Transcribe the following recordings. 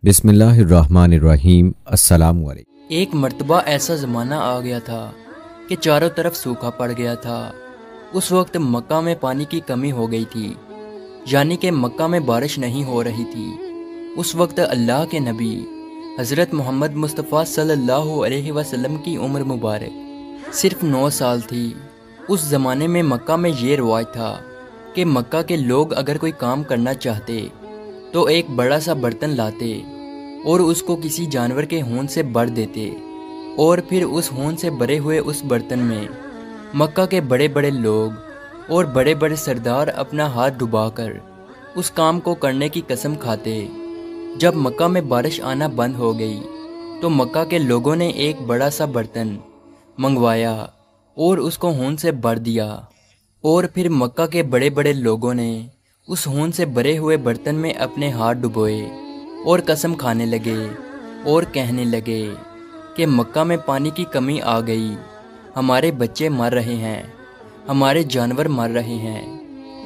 بسم اللہ الرحمن الرحیم۔ السلام علیکم۔ ایک مرتبہ ایسا زمانہ آ گیا تھا کہ چاروں طرف سوکھا پڑ گیا تھا۔ اس وقت مکہ میں پانی کی کمی ہو گئی تھی، یعنی کہ مکہ میں بارش نہیں ہو رہی تھی۔ اس وقت اللہ کے نبی حضرت محمد مصطفیٰ صلی اللہ علیہ وسلم کی عمر مبارک صرف 9 سال تھی۔ اس زمانے میں مکہ میں یہ رواج تھا کہ مکہ کے لوگ اگر کوئی کام کرنا چاہتے تو ایک بڑا سا برتن لاتے اور اس کو کسی جانور کے خون سے بھر دیتے، اور پھر اس خون سے بھرے ہوئے اس برتن میں مکہ کے بڑے بڑے لوگ اور بڑے بڑے سردار اپنا ہاتھ ڈبا کر اس کام کو کرنے کی قسم کھاتے۔ جب مکہ میں بارش آنا بند ہو گئی تو مکہ کے لوگوں نے ایک بڑا سا برتن منگوایا اور اس کو خون سے بھر دیا، اور پھر مکہ کے بڑے بڑے لوگوں نے اس خون سے بھرے ہوئے برتن میں اپنے ہاتھ ڈبوئے اور قسم کھانے لگے اور کہنے لگے کہ مکہ میں پانی کی کمی آ گئی، ہمارے بچے مر رہے ہیں، ہمارے جانور مر رہے ہیں،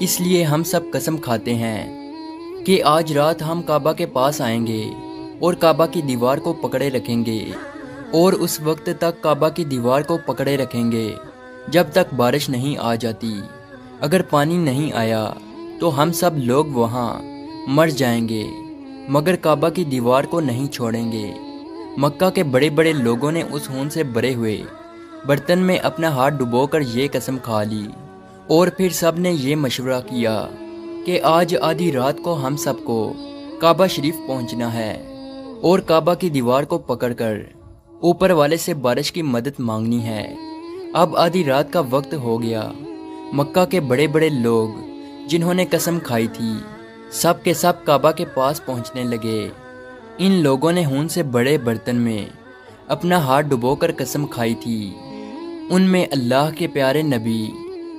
اس لیے ہم سب قسم کھاتے ہیں کہ آج رات ہم کعبہ کے پاس آئیں گے اور کعبہ کی دیوار کو پکڑے رکھیں گے، اور اس وقت تک کعبہ کی دیوار کو پکڑے رکھیں گے جب تک بارش نہیں آ جاتی۔ اگر پانی نہیں آیا تو ہم سب لوگ وہاں مر جائیں گے، مگر کعبہ کی دیوار کو نہیں چھوڑیں گے۔ مکہ کے بڑے بڑے لوگوں نے اس خون سے بھرے ہوئے برتن میں اپنا ہاتھ ڈبو کر یہ قسم کھا لی، اور پھر سب نے یہ مشورہ کیا کہ آج آدھی رات کو ہم سب کو کعبہ شریف پہنچنا ہے اور کعبہ کی دیوار کو پکڑ کر اوپر والے سے بارش کی مدد مانگنی ہے۔ اب آدھی رات کا وقت ہو گیا۔ مکہ کے بڑے بڑے لوگ جنہوں نے قسم کھائی تھی سب کے سب کعبہ کے پاس پہنچنے لگے۔ ان لوگوں نے خون سے بڑے برتن میں اپنا ہاتھ ڈبو کر قسم کھائی تھی۔ ان میں اللہ کے پیارے نبی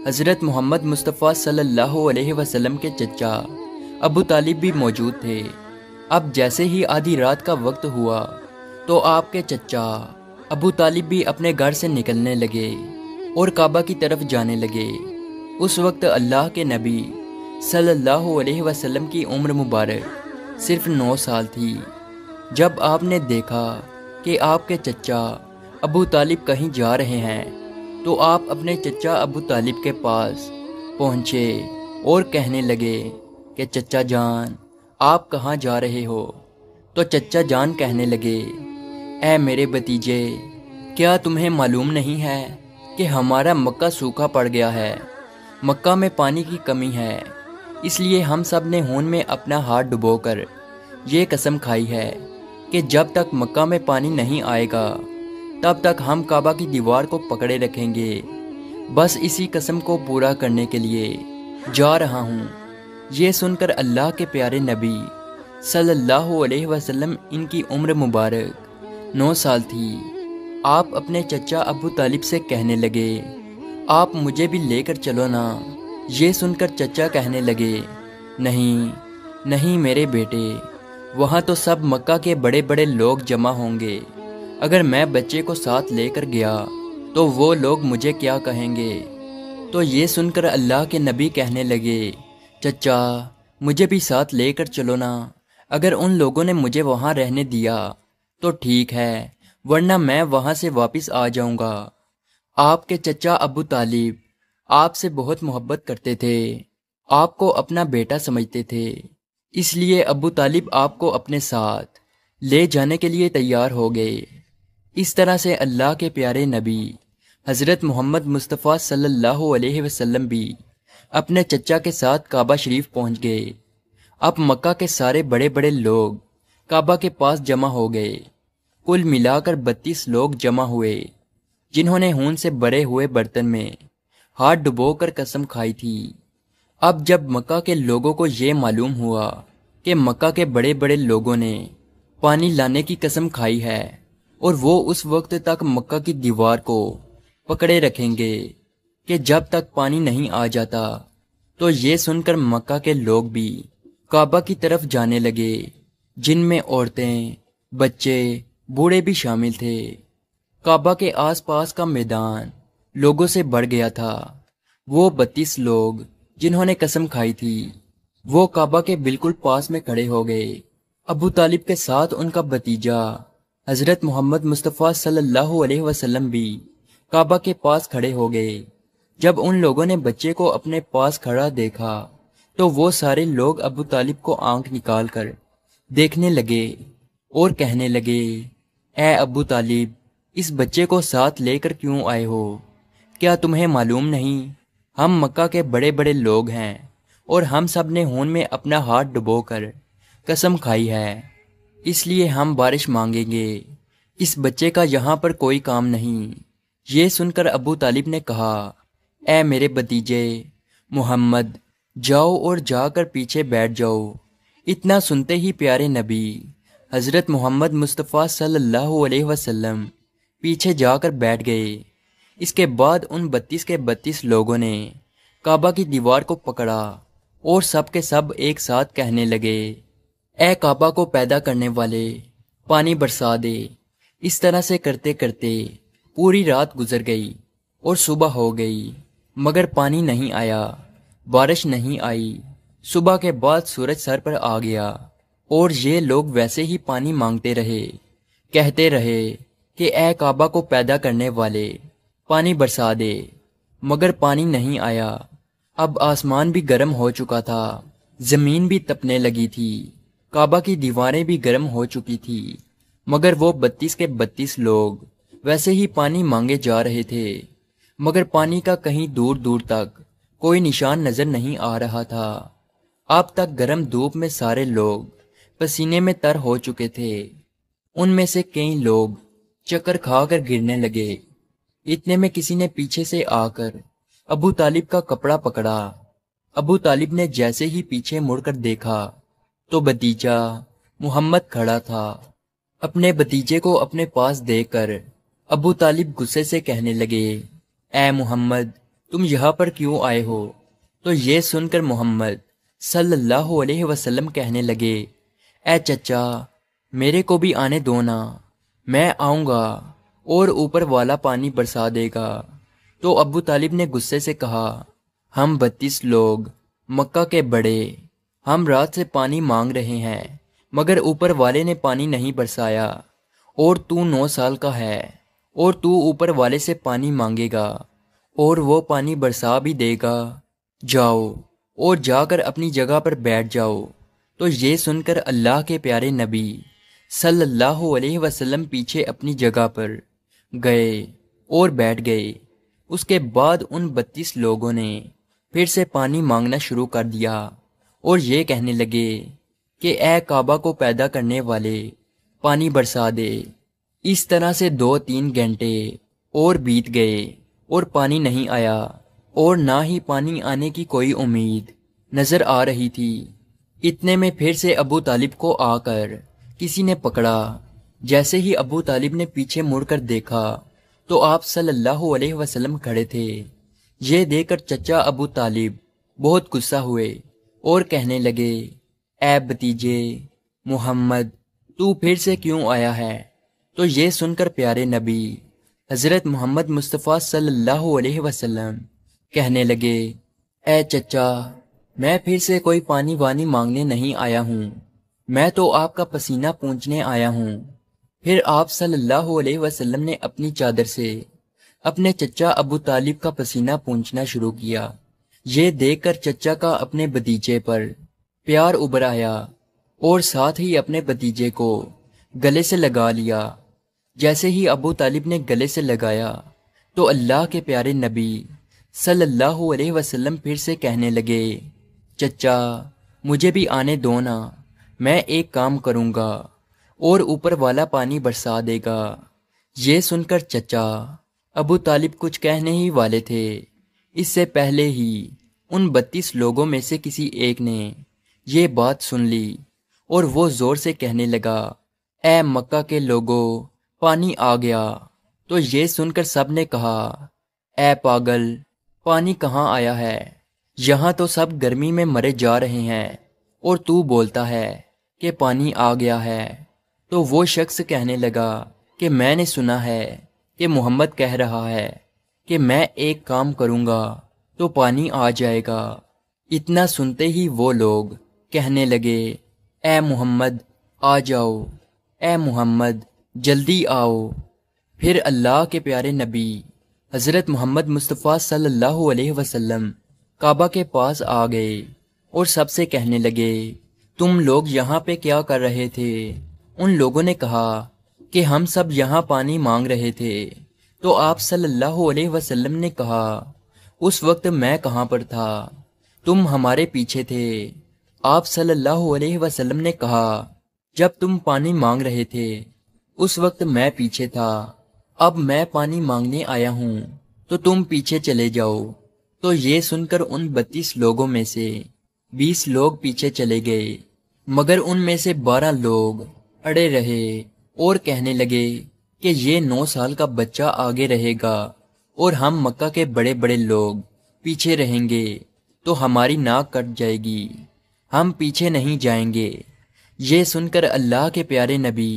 حضرت محمد مصطفیٰ صلی اللہ علیہ وسلم کے چچا ابو طالب بھی موجود تھے۔ اب جیسے ہی آدھی رات کا وقت ہوا تو آپ کے چچا ابو طالب بھی اپنے گھر سے نکلنے لگے اور کعبہ کی طرف جانے لگے۔ اس وقت اللہ کے نبی صلی اللہ علیہ وسلم کی عمر مبارک صرف 9 سال تھی۔ جب آپ نے دیکھا کہ آپ کے چچا ابو طالب کہیں جا رہے ہیں تو آپ اپنے چچا ابو طالب کے پاس پہنچے اور کہنے لگے کہ چچا جان آپ کہاں جا رہے ہو؟ تو چچا جان کہنے لگے، اے میرے بھتیجے، کیا تمہیں معلوم نہیں ہے کہ ہمارا مکہ سوکھا پڑ گیا ہے، مکہ میں پانی کی کمی ہے، اس لیے ہم سب نے خون میں اپنا ہاتھ ڈبو کر یہ قسم کھائی ہے کہ جب تک مکہ میں پانی نہیں آئے گا تب تک ہم کعبہ کی دیوار کو پکڑے رکھیں گے۔ بس اسی قسم کو پورا کرنے کے لیے جا رہا ہوں۔ یہ سن کر اللہ کے پیارے نبی صلی اللہ علیہ وسلم، ان کی عمر مبارک 9 سال تھی، آپ اپنے چچا ابو طالب سے کہنے لگے، آپ مجھے بھی لے کر چلو نا۔ یہ سن کر چچا کہنے لگے، نہیں نہیں میرے بیٹے، وہاں تو سب مکہ کے بڑے بڑے لوگ جمع ہوں گے، اگر میں بچے کو ساتھ لے کر گیا تو وہ لوگ مجھے کیا کہیں گے؟ تو یہ سن کر اللہ کے نبی کہنے لگے، چچا مجھے بھی ساتھ لے کر چلو نا، اگر ان لوگوں نے مجھے وہاں رہنے دیا تو ٹھیک ہے، ورنہ میں وہاں سے واپس آ جاؤں گا۔ آپ کے چچا ابو طالب آپ سے بہت محبت کرتے تھے، آپ کو اپنا بیٹا سمجھتے تھے، اس لیے ابو طالب آپ کو اپنے ساتھ لے جانے کے لیے تیار ہو گئے۔ اس طرح سے اللہ کے پیارے نبی حضرت محمد مصطفیٰ صلی اللہ علیہ وسلم بھی اپنے چچا کے ساتھ کعبہ شریف پہنچ گئے۔ اب مکہ کے سارے بڑے بڑے لوگ کعبہ کے پاس جمع ہو گئے۔ کل ملا کر 32 لوگ جمع ہوئے جنہوں نے خون سے بھرے ہوئے برتن میں ہاتھ ڈبو کر قسم کھائی تھی۔ اب جب مکہ کے لوگوں کو یہ معلوم ہوا کہ مکہ کے بڑے بڑے لوگوں نے پانی لانے کی قسم کھائی ہے اور وہ اس وقت تک مکہ کی دیوار کو پکڑے رکھیں گے کہ جب تک پانی نہیں آ جاتا، تو یہ سن کر مکہ کے لوگ بھی کعبہ کی طرف جانے لگے، جن میں عورتیں، بچے، بوڑھے بھی شامل تھے۔ کعبہ کے آس پاس کا میدان لوگوں سے بھر گیا تھا۔ وہ 32 لوگ جنہوں نے قسم کھائی تھی وہ کعبہ کے بالکل پاس میں کھڑے ہو گئے۔ ابو طالب کے ساتھ ان کا بھتیجا حضرت محمد مصطفیٰ صلی اللہ علیہ وسلم بھی کعبہ کے پاس کھڑے ہو گئے۔ جب ان لوگوں نے بچے کو اپنے پاس کھڑا دیکھا تو وہ سارے لوگ ابو طالب کو آنکھ نکال کر دیکھنے لگے اور کہنے لگے، اے ابو طالب، اس بچے کو ساتھ لے کر کیوں آئے ہو؟ کیا تمہیں معلوم نہیں ہم مکہ کے بڑے بڑے لوگ ہیں اور ہم سب نے خون میں اپنا ہاتھ ڈبو کر قسم کھائی ہے، اس لیے ہم بارش مانگیں گے، اس بچے کا یہاں پر کوئی کام نہیں۔ یہ سن کر ابو طالب نے کہا، اے میرے بھتیجے محمد، جاؤ اور جا کر پیچھے بیٹھ جاؤ۔ اتنا سنتے ہی پیارے نبی حضرت محمد مصطفیٰ صلی اللہ علیہ وسلم پیچھے جا کر بیٹھ گئے۔ اس کے بعد ان 32 کے 32 لوگوں نے کعبہ کی دیوار کو پکڑا اور سب کے سب ایک ساتھ کہنے لگے، اے کعبہ کو پیدا کرنے والے، پانی برسا دے۔ اس طرح سے کرتے کرتے پوری رات گزر گئی اور صبح ہو گئی، مگر پانی نہیں آیا، بارش نہیں آئی۔ صبح کے بعد سورج سر پر آ گیا اور یہ لوگ ویسے ہی پانی مانگتے رہے، کہتے رہے کہ اے کعبہ کو پیدا کرنے والے، پانی برسا دے، مگر پانی نہیں آیا۔ اب آسمان بھی گرم ہو چکا تھا، زمین بھی تپنے لگی تھی، کعبہ کی دیواریں بھی گرم ہو چکی تھی، مگر وہ 32 کے 32 لوگ ویسے ہی پانی مانگے جا رہے تھے، مگر پانی کا کہیں دور دور تک کوئی نشان نظر نہیں آ رہا تھا۔ اب تک گرم دھوپ میں سارے لوگ پسینے میں تر ہو چکے تھے، ان میں سے کئی لوگ چکر کھا کر گرنے لگے۔ اتنے میں کسی نے پیچھے سے آ کر ابو طالب کا کپڑا پکڑا۔ ابو طالب نے جیسے ہی پیچھے مڑ کر دیکھا تو بھتیجا محمد کھڑا تھا۔ اپنے بھتیجے کو اپنے پاس دیکھ کر ابو طالب غصے سے کہنے لگے، اے محمد، تم یہاں پر کیوں آئے ہو؟ تو یہ سن کر محمد صلی اللہ علیہ وسلم کہنے لگے، اے چچا، میرے کو بھی آنے دو نا، میں آؤں گا اور اوپر والا پانی برسا دے گا۔ تو ابو طالب نے غصے سے کہا، ہم 32 لوگ مکہ کے بڑے، ہم رات سے پانی مانگ رہے ہیں، مگر اوپر والے نے پانی نہیں برسایا، اور تو 9 سال کا ہے اور تو اوپر والے سے پانی مانگے گا اور وہ پانی برسا بھی دے گا، جاؤ اور جا کر اپنی جگہ پر بیٹھ جاؤ۔ تو یہ سن کر اللہ کے پیارے نبی صلی اللہ علیہ وسلم پیچھے اپنی جگہ پر گئے اور بیٹھ گئے۔ اس کے بعد ان 32 لوگوں نے پھر سے پانی مانگنا شروع کر دیا اور یہ کہنے لگے کہ اے کعبہ کو پیدا کرنے والے، پانی برسا دے۔ اس طرح سے 2-3 گھنٹے اور بیت گئے اور پانی نہیں آیا، اور نہ ہی پانی آنے کی کوئی امید نظر آ رہی تھی۔ اتنے میں پھر سے ابو طالب کو آ کر کسی نے پکڑا۔ جیسے ہی ابو طالب نے پیچھے مڑ کر دیکھا تو آپ صلی اللہ علیہ وسلم کھڑے تھے۔ یہ دیکھ کر چچا ابو طالب بہت غصہ ہوئے اور کہنے لگے، اے بھتیجے محمد، تو پھر سے کیوں آیا ہے؟ تو یہ سن کر پیارے نبی حضرت محمد مصطفیٰ صلی اللہ علیہ وسلم کہنے لگے، اے چچا، میں پھر سے کوئی پانی وانی مانگنے نہیں آیا ہوں، میں تو آپ کا پسینہ پونچھنے آیا ہوں۔ پھر آپ صلی اللہ علیہ وسلم نے اپنی چادر سے اپنے چچا ابو طالب کا پسینہ پونچھنا شروع کیا۔ یہ دیکھ کر چچا کا اپنے بھتیجے پر پیار ابھر آیا اور ساتھ ہی اپنے بھتیجے کو گلے سے لگا لیا۔ جیسے ہی ابو طالب نے گلے سے لگایا تو اللہ کے پیارے نبی صلی اللہ علیہ وسلم پھر سے کہنے لگے، چچا، مجھے بھی آنے دو نا، میں ایک کام کروں گا اور اوپر والا پانی برسا دے گا۔ یہ سن کر چچا ابو طالب کچھ کہنے ہی والے تھے، اس سے پہلے ہی ان 32 لوگوں میں سے کسی ایک نے یہ بات سن لی اور وہ زور سے کہنے لگا، اے مکہ کے لوگوں، پانی آ گیا۔ تو یہ سن کر سب نے کہا، اے پاگل، پانی کہاں آیا ہے؟ یہاں تو سب گرمی میں مرے جا رہے ہیں اور تو بولتا ہے کہ پانی آ گیا ہے۔ تو وہ شخص کہنے لگا کہ میں نے سنا ہے کہ محمد کہہ رہا ہے کہ میں ایک کام کروں گا تو پانی آ جائے گا۔ اتنا سنتے ہی وہ لوگ کہنے لگے، اے محمد، آ جاؤ اے محمد، جلدی آؤ۔ پھر اللہ کے پیارے نبی حضرت محمد مصطفیٰ صلی اللہ علیہ وسلم کعبہ کے پاس آ گئے اور سب سے کہنے لگے، تم لوگ یہاں پہ کیا کر رہے تھے؟ ان لوگوں نے کہا کہ ہم سب یہاں پانی مانگ رہے تھے۔ تو آپ صلی اللہ علیہ وسلم نے کہا، اس وقت میں کہاں پر تھا؟ تم ہمارے پیچھے تھے۔ آپ صلی اللہ علیہ وسلم نے کہا، جب تم پانی مانگ رہے تھے اس وقت میں پیچھے تھا، اب میں پانی مانگنے آیا ہوں تو تم پیچھے چلے جاؤ۔ تو یہ سن کر ان 32 لوگوں میں سے 20 لوگ پیچھے چلے گئے، مگر ان میں سے 12 لوگ اڑے رہے اور کہنے لگے کہ یہ 9 سال کا بچہ آگے رہے گا اور ہم مکہ کے بڑے بڑے لوگ پیچھے رہیں گے تو ہماری ناک کٹ جائے گی، ہم پیچھے نہیں جائیں گے۔ یہ سن کر اللہ کے پیارے نبی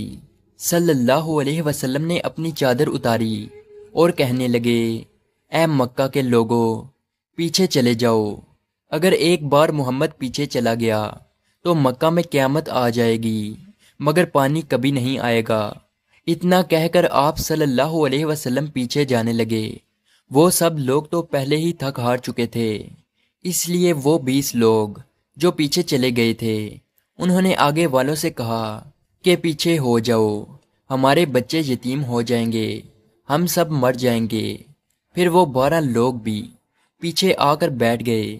صلی اللہ علیہ وسلم نے اپنی چادر اتاری اور کہنے لگے، اے مکہ کے لوگوں، پیچھے چلے جاؤ۔ اگر ایک بار محمد پیچھے چلا گیا تو مکہ میں قیامت آ جائے گی، مگر پانی کبھی نہیں آئے گا۔ اتنا کہہ کر آپ صلی اللہ علیہ وسلم پیچھے جانے لگے۔ وہ سب لوگ تو پہلے ہی تھک ہار چکے تھے، اس لیے وہ 20 لوگ جو پیچھے چلے گئے تھے انہوں نے آگے والوں سے کہا کہ پیچھے ہو جاؤ، ہمارے بچے یتیم ہو جائیں گے، ہم سب مر جائیں گے۔ پھر وہ 12 لوگ بھی پیچھے آ کر بیٹھ گئے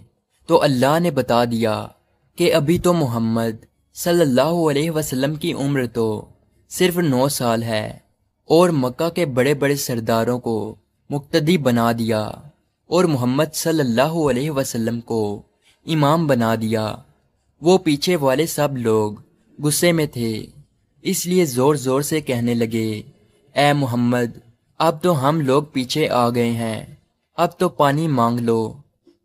تو اللہ نے بتا دیا کہ ابھی تو محمد صلی اللہ علیہ وسلم کی عمر تو صرف 9 سال ہے، اور مکہ کے بڑے بڑے سرداروں کو مقتدی بنا دیا اور محمد صلی اللہ علیہ وسلم کو امام بنا دیا۔ وہ پیچھے والے سب لوگ غصے میں تھے، اس لیے زور زور سے کہنے لگے، اے محمد، اب تو ہم لوگ پیچھے آ گئے ہیں، اب تو پانی مانگ لو۔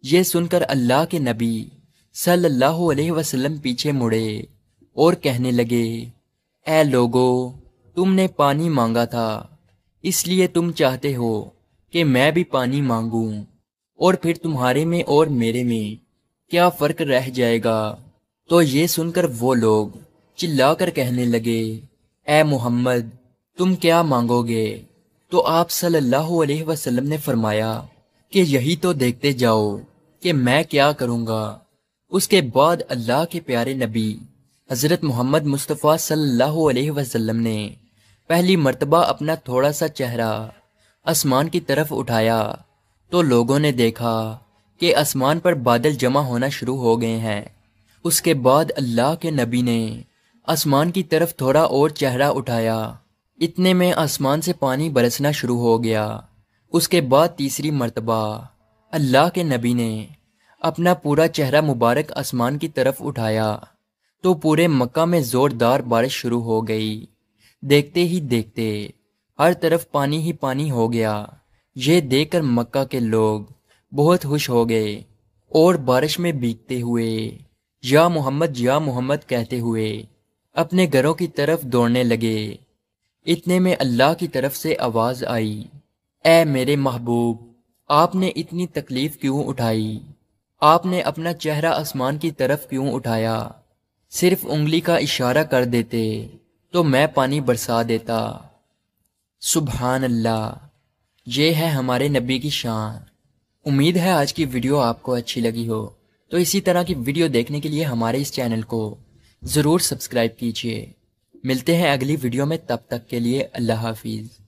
یہ سن کر اللہ کے نبی صلی اللہ علیہ وسلم پیچھے مڑے اور کہنے لگے، اے لوگو، تم نے پانی مانگا تھا، اس لیے تم چاہتے ہو کہ میں بھی پانی مانگوں، اور پھر تمہارے میں اور میرے میں کیا فرق رہ جائے گا؟ تو یہ سن کر وہ لوگ چلا کر کہنے لگے، اے محمد، تم کیا مانگو گے؟ تو آپ صلی اللہ علیہ وسلم نے فرمایا کہ یہی تو دیکھتے جاؤ کہ میں کیا کروں گا۔ اس کے بعد اللہ کے پیارے نبی حضرت محمد مصطفیٰ صلی اللہ علیہ وسلم نے پہلی مرتبہ اپنا تھوڑا سا چہرہ آسمان کی طرف اٹھایا تو لوگوں نے دیکھا کہ آسمان پر بادل جمع ہونا شروع ہو گئے ہیں۔ اس کے بعد اللہ کے نبی نے آسمان کی طرف تھوڑا اور چہرہ اٹھایا، اتنے میں آسمان سے پانی برسنا شروع ہو گیا۔ اس کے بعد تیسری مرتبہ اللہ کے نبی نے اپنا پورا چہرہ مبارک آسمان کی طرف اٹھایا تو پورے مکہ میں زوردار بارش شروع ہو گئی۔ دیکھتے ہی دیکھتے ہر طرف پانی ہی پانی ہو گیا۔ یہ دیکھ کر مکہ کے لوگ بہت خوش ہو گئے اور بارش میں بھیگتے ہوئے یا محمد کہتے ہوئے اپنے گھروں کی طرف دوڑنے لگے۔ اتنے میں اللہ کی طرف سے آواز آئی، اے میرے محبوب، آپ نے اتنی تکلیف کیوں اٹھائی؟ آپ نے اپنا چہرہ آسمان کی طرف کیوں اٹھایا؟ صرف انگلی کا اشارہ کر دیتے تو میں پانی برسا دیتا۔ سبحان اللہ، یہ ہے ہمارے نبی کی شان۔ امید ہے آج کی ویڈیو آپ کو اچھی لگی ہو، تو اسی طرح کی ویڈیو دیکھنے کے لیے ہمارے اس چینل کو ضرور سبسکرائب کیجیے۔ ملتے ہیں اگلی ویڈیو میں، تب تک کے لیے اللہ حافظ۔